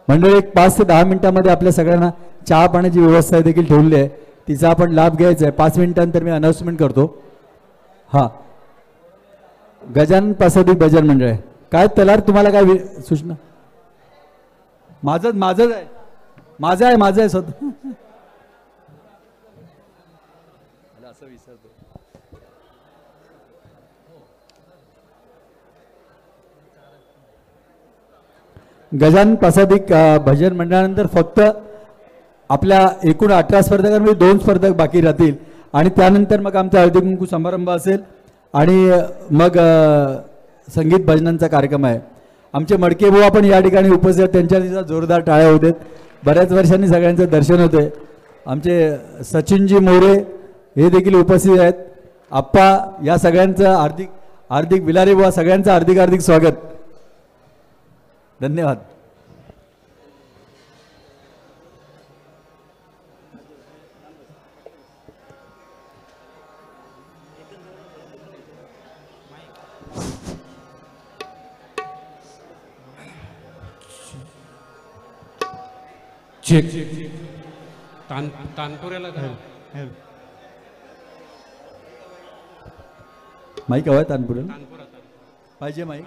मंडळी 5 ते 10 मिनिटांमध्ये आपल्या सगळ्यांना चहा पाण्याची व्यवस्था देखील ठेवली आहे, तिचा आपण लाभ घ्यायचा आहे. 5 मिनिटांनंतर मी अनाउन्समेंट करतो. हां, गजानन प्रसादी भजन मंडळ आहे. काय तलार तुम्हाला काय सूचना? माझं आहे स्वतः. असं विसरतो. गजानन प्रसादी भजन मंडळानंतर फक्त आपल्या एकूण 18 स्पर्धकांमध्ये 2 स्पर्धक बाकी राहतील आणि त्यानंतर मग आमचा हळदी कुंकू समारंभ असेल आणि मग संगीत भजनांचा कार्यक्रम आहे. आमचे मडके भाऊ आपण या ठिकाणी उपस्थित आहेत, त्यांच्या जोरदार टाळ्या होत आहेत. बऱ्याच वर्षांनी सगळ्यांचं दर्शन होतंय. आमचे सचिनजी मोरे हे देखील उपस्थित आहेत. आप्पा, या सगळ्यांचं हार्दिक विलारे बुवा सगळ्यांचं हार्दिक स्वागत. धन्यवाद. तानपुऱ्याला माईक हवाय तानपुऱ्याला पाहिजे. माईक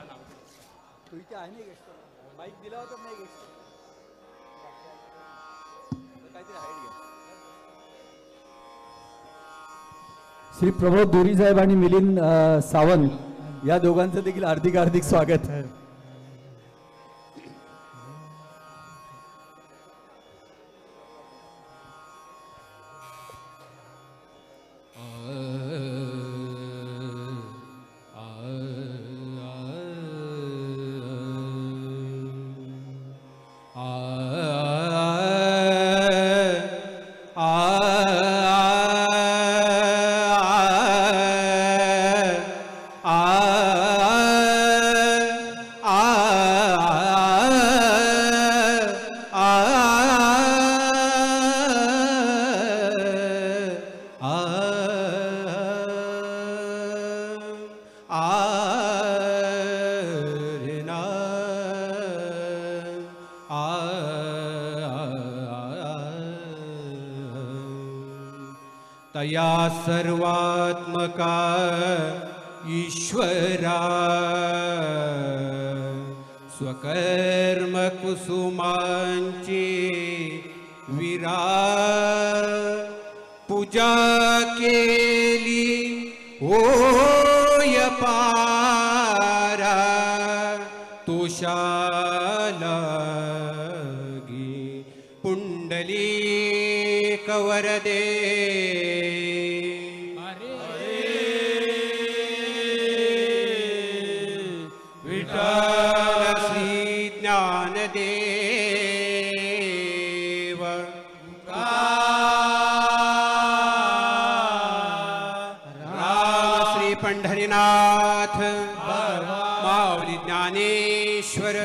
तू इथे आहे नाही, माईक दिला होता नाही काहीतरी हाईट घ्या. श्री प्रमोद धुरी साहेब आणि मिलिंद सावंत या दोघांचं देखील हार्दिक स्वागत. तया सर्वात्मका ईश्वरा स्वकर्म कुसुमांची विरा पूजा केली होय पारा तुषालागी पुंडलीक वरदे पंढरीनाथ माऊली ज्ञानेश्वर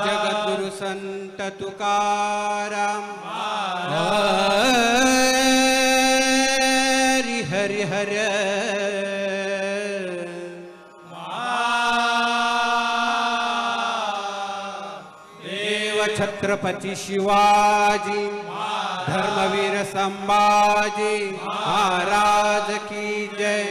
जगद्गुरु संत तुकाराम हरि हरि हर देव छत्रपती शिवाजी धर्मवीर संभाजी महाराज की जय.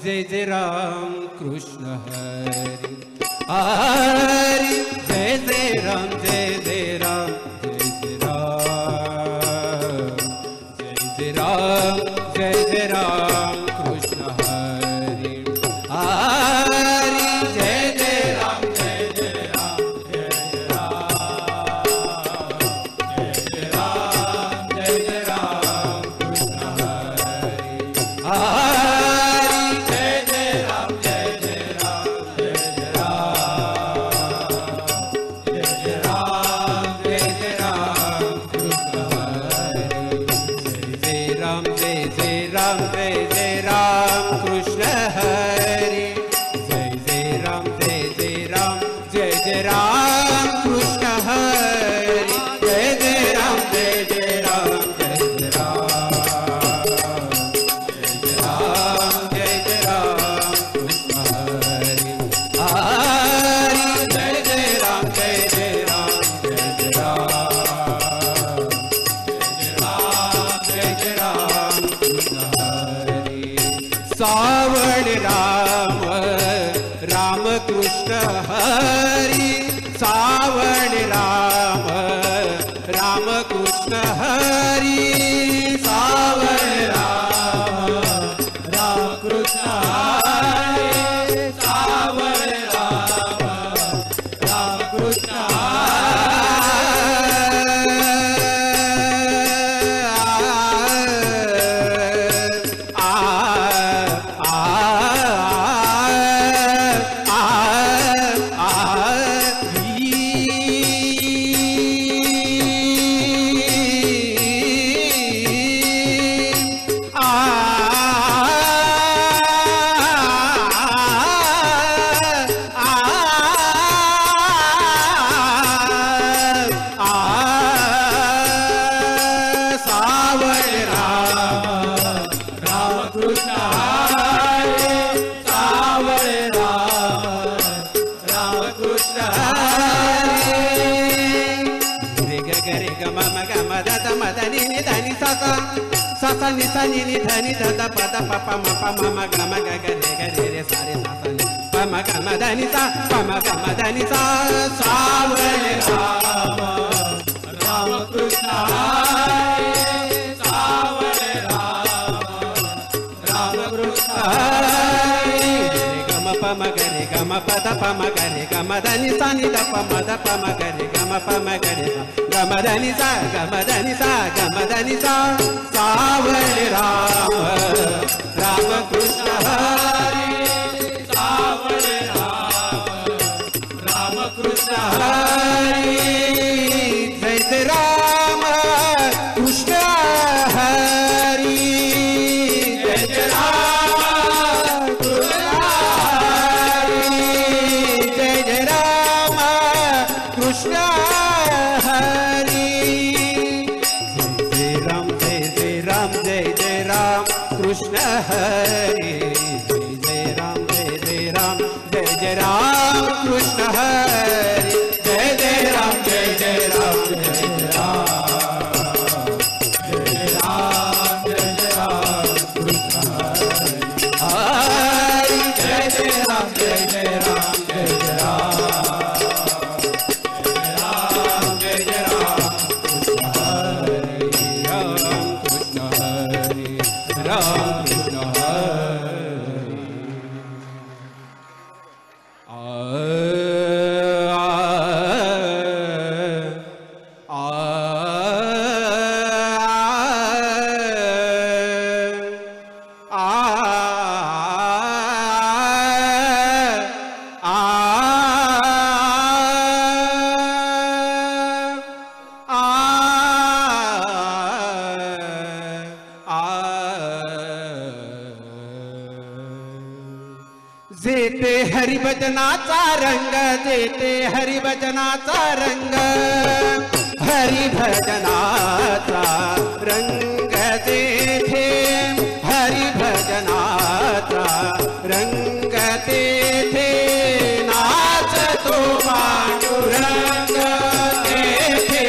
जय जय राम कृष्ण हरि हरि जय जय राम जय जय राम जय जय राम जय जय राम जय जय राम कृष्ण हरि हरि जय जय राम जय जय राम जय जय राम जय जय राम जय जय राम कृष्ण हरि हरि जय सावळे राम राम कृष्ण हरी सावळे राम राम कृष्ण सा नि सा नि नि ध नि ध ध प ध प प म प म म ग म ग ग रे ग रे रे सा रे सा सा नि प म ग म ध नि सा प म ग म ध नि सा सावळे राम राम कृष्ण हरी सावळे राम राम कृष्ण हरी ग म प म ग रे ग म प ध प म ग रे ग म ध नि सा नि ध प म ध प म ग रे ग म प म ग रे ग म ध नि सा ग म ध नि सा ग म ध नि सा सावळे राम राम कृष्ण हरी सावळे राम राम कृष्ण हरी जय जय राम कृष्ण हरी जय जय राम कृष्ण हरी जय जय राम कृष्ण हरी जय जय राम कृष्ण हरी जय राम जय जय राम जय जय राम कृष्ण हरी जय जय राम जय जय राम जय जय राम जय जय राम जय जय राम कृष्ण हरी जय जय राम जय जय राम जय जय राम जय जय राम कृष्ण हरी राम कृष्ण हरी राम कृष्ण हरी जेते हरिभजनाचा रंग जेते हरिभजनाचा रंग हरिभजनाचा रंग जेथे हरिभजनाचा रंग तेथे नाचतो पांडुरंग तेथे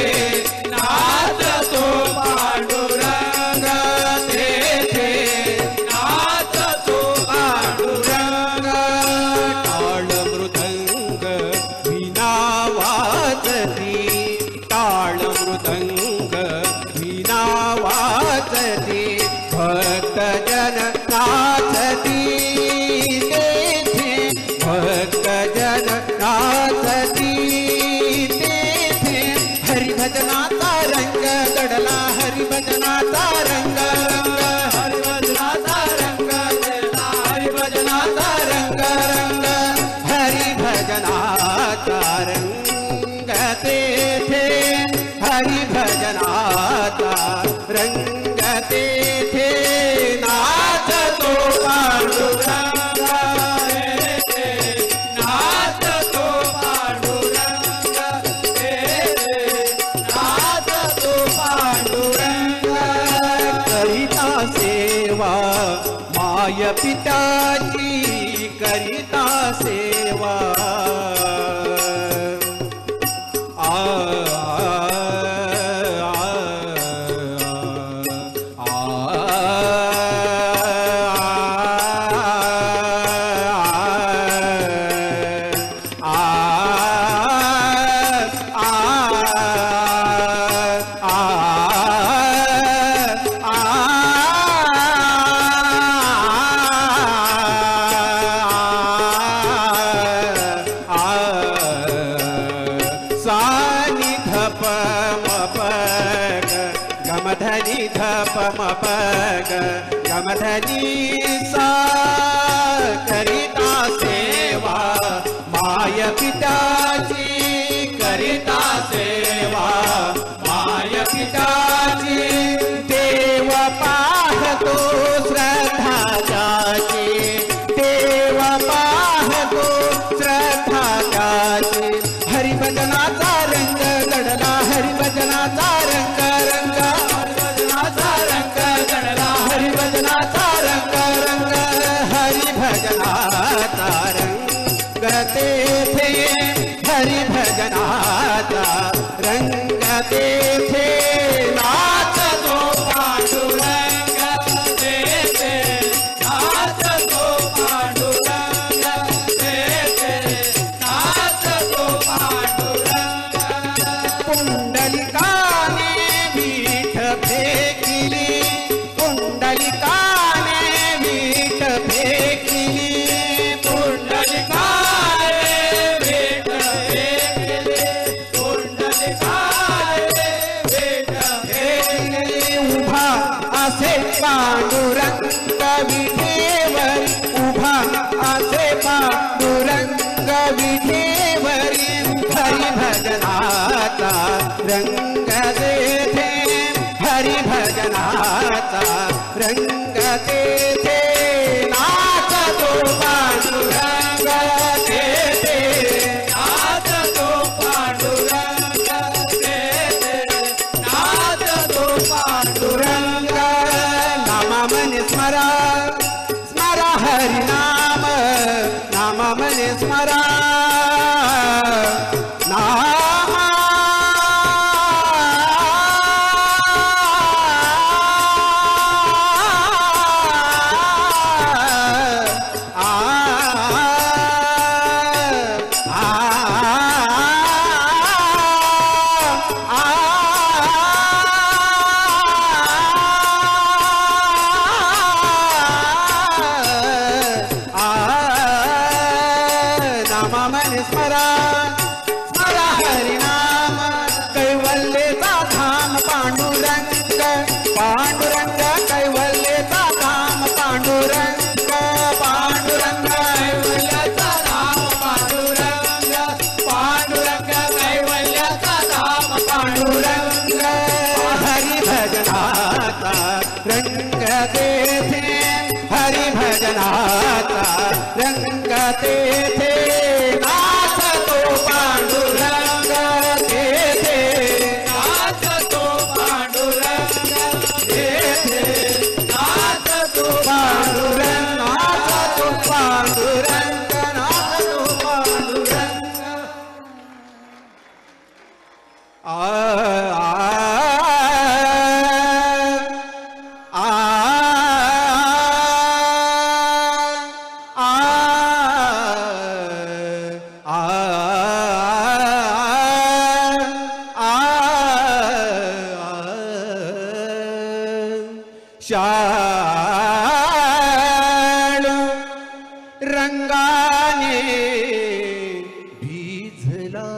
नाचतो पांडुरंग तेथे नाचतो पांडुरंग टाळ मृदंग विना वाजती टाळ मृदंग विना वाजती भक्त जन नाचती तेथे भक्त जन नाचती तेथे हरिभजनाचा रंग दडला हरिभजनाचा रंग रंग हरिभजनाचा रंग दडला हरिभजनाचा रंग रंग हरिभजनाचा रंग तेथे हरिभजनाचा रंग तेथे नाचतो पांडुरंग तेथे नाचतो पांडुरंग तेथे नाचतो पांडुरंग करिता सेवा माय पिताची करिता सेवा गमधनी धप मप ग गमधनी सा करिता सेवा माय पिताची करिता सेवा माय पिताची देव पाहतो श्रद्धा त्याची देव पाहतो श्रद्धा त्याची हरिभजनाचा रंग जडला हरिभजनाचा रंग रंग हरिभजनाचा रंग जडला हरिभजनाचा रंग रंग हरिभजनाचा रंग तेथे हरिभजनाचा रंग तेथे नाचतो पांडुरंग तेथे नाचतो पांडुरंग तेथे नाचतो पांडुरंग पुंडलिकाने वीट फेकिली पुंडलिकाने वीट फेकिली पांडुरंग विठेवर उभा असे पांडुरंग विठेवरी हरिभजनाचा रंग तेथे हरिभजनाचा रंग तेथे नाचतो पांडुरंग तेथे नाचतो पांडुरंग तेथे नाचतो पांडुरंग नामामने स्मरा स्मरा हरिनाम नामामने स्मरा नामा नामामने स्मरा स्मरा हरिनाम कैवल्येचा धाम पांडुरंग पांडुरंग कैवल्येचा धाम पांडुरंग पांडुरंग कैवल्याचा धाम पांडुरंग पांडुरंग कैवल्याचा धाम पांडुरंग हरिभजनाचा रंग तेथे हरिभजनाचा रंग तेथे नाचतो पांडुरंग तेथे नाचतो पांडुरंग तेथे नाचतो पांडुरंग नाचतो पांडुरंग नाचतो पांडुरंग शाळू रंगाने भिजला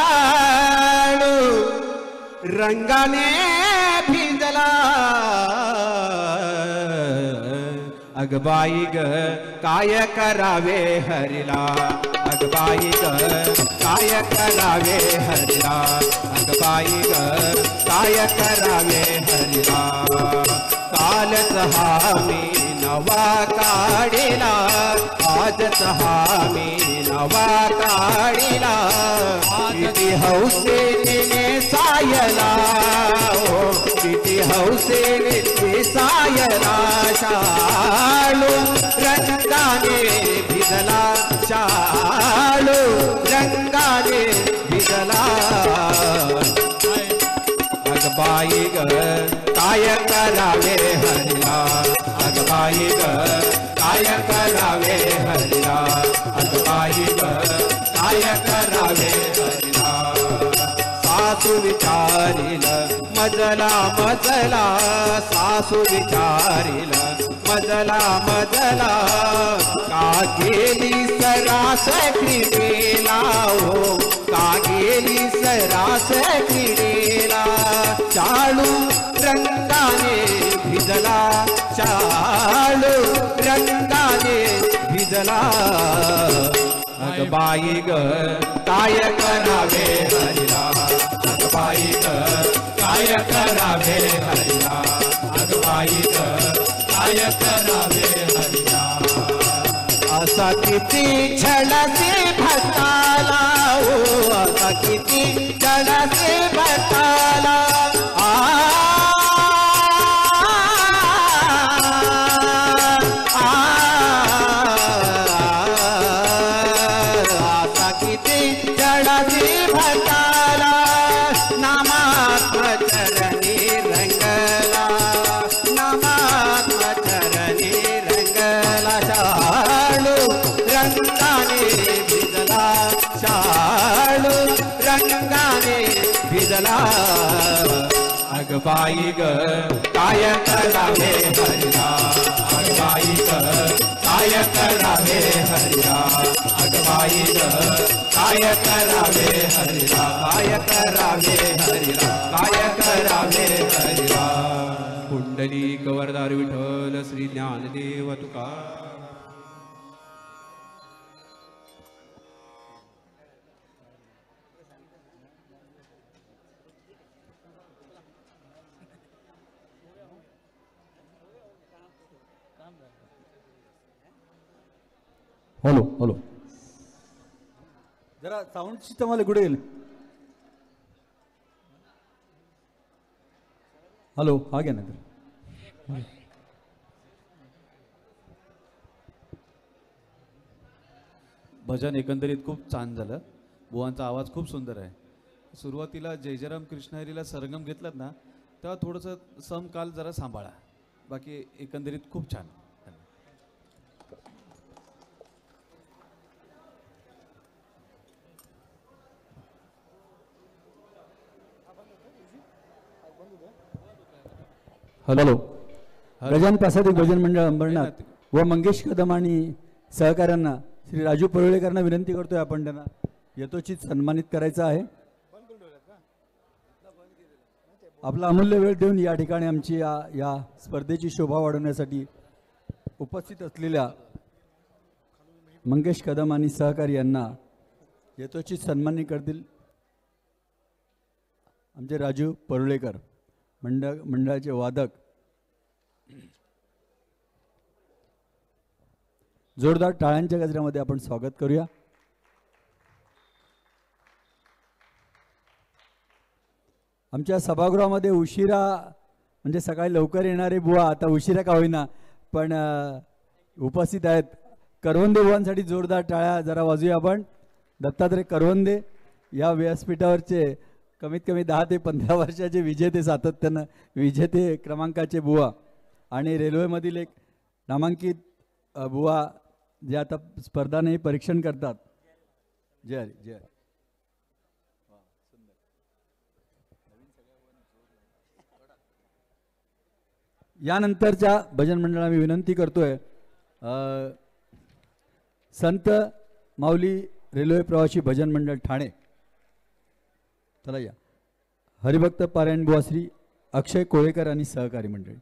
शाळू रंगाने भिजला अगबाई ग काय करावे हरिला अगबाई ग काय करावे हरिला अगबाई ग काय करावे हरिला कालच हा मी नवा काढिला आजच हा मी नवा काढिला किती हौसेने सायला ओ किती हौसेने सायला शाळू रंगाने भिजला शाळू रंगाने भिजला अगबाई ग काय करावे हरिला अगबाई ग काय करावे हरिला अगबाई ग काय करावे हरिला सासू विचारिल मजला मजला सासू विचारिल मजला मजला का गेली सरास कृपेला हो का गेली रास क्रीडेला शाळू रंगाने भिजला शाळू रंगाने भिजला अग बाई ग काय करावे हरिला अग बाई ग काय करावे हरिला अग बाई ग काय करावे हरिला असा किती छळाचे भटाला हो असा किती छळाचे भटाला असा किती छळाचे भटाला नामात्मचरणी रंगला नामात्मचरणी रंगला शाळू रंगाने भिजला शाळू रंगाने भिजला अग बाई ग काय करावे हरिला अग बाई ग काय करावे हरिला अग बाई ग काय करावे हरिला काय करावे हरिला काय करावे हरिला कुंडलिक वरदार विठ्ठल श्री ज्ञानदेव तुका हॅलो हॅलो जरा साऊंड सिस्टम वाले कुठे गेले हॅलो हा घ्या ना भजन एकंदरीत खूप छान झालं बुवांचा आवाज खूप सुंदर आहे सुरुवातीला जय जयराम कृष्ण हरीला सरगम घेतलात ना तेव्हा थोडंसं समकाल जरा सांभाळा बाकी एकंदरीत खूप छान हॅलो गजान प्रसादिक भजन मंडळ अंबरनाथ व मंगेश कदम आणि सहकाऱ्यांना श्री राजू परुळेकरांना विनंती करतोय आपण त्यांना यथोचित सन्मानित करायचं आहे आपला अमूल्य वेळ देऊन या ठिकाणी आमची या स्पर्धेची शोभा वाढवण्यासाठी उपस्थित असलेल्या मंगेश कदम आणि सहकारी यांना यथोचित सन्मानित करतील आमचे राजू परुळेकर मंडळाचे वादक जोरदार टाळ्यांच्या गजरामध्ये आपण स्वागत करूया आमच्या सभागृहामध्ये उशिरा म्हणजे सकाळी लवकर येणारे बुवा आता उशिरा का होईना पण उपस्थित आहेत करवंदे बुवांसाठी जोरदार टाळ्या जरा वाजूया आपण दत्तात्रय करवंदे या व्यासपीठावरचे कमीत कमी 10 ते 15 वर्षाचे विजेते सातत्यानं विजेते क्रमांकाचे बुवा आणि रेल्वेमधील एक नामांकित बुवा जे आता स्पर्धा नाही परीक्षण करतात जय हरी जय हरी यानंतरच्या भजन मंडळाला मी विनंती करतोय संत माऊली रेल्वे प्रवासी भजन मंडळ ठाणे चला या हरिभक्त पारायण बुवा श्री अक्षय कोळेकर आणि सहकारी मंडळी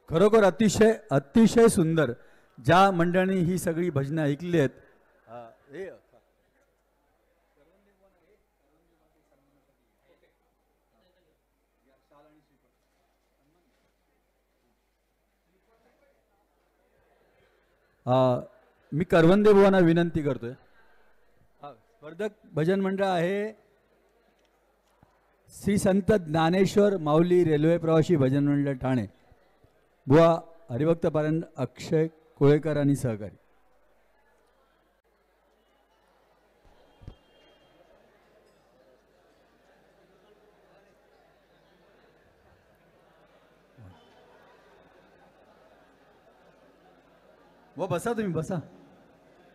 खरोखर अतिशय अतिशय सुंदर ज्या मंडळाने ही सगळी भजनं ऐकली आहेत मी करवंदे बुवांना विनंती करतोय स्पर्धक भजन मंडळ आहे श्री संत ज्ञानेश्वर माऊली रेल्वे प्रवासी भजन मंडळ ठाणे बुवा हरिभक्त पारायण अक्षय कोळेकर आणि सहकारी व बसा तुम्ही बसा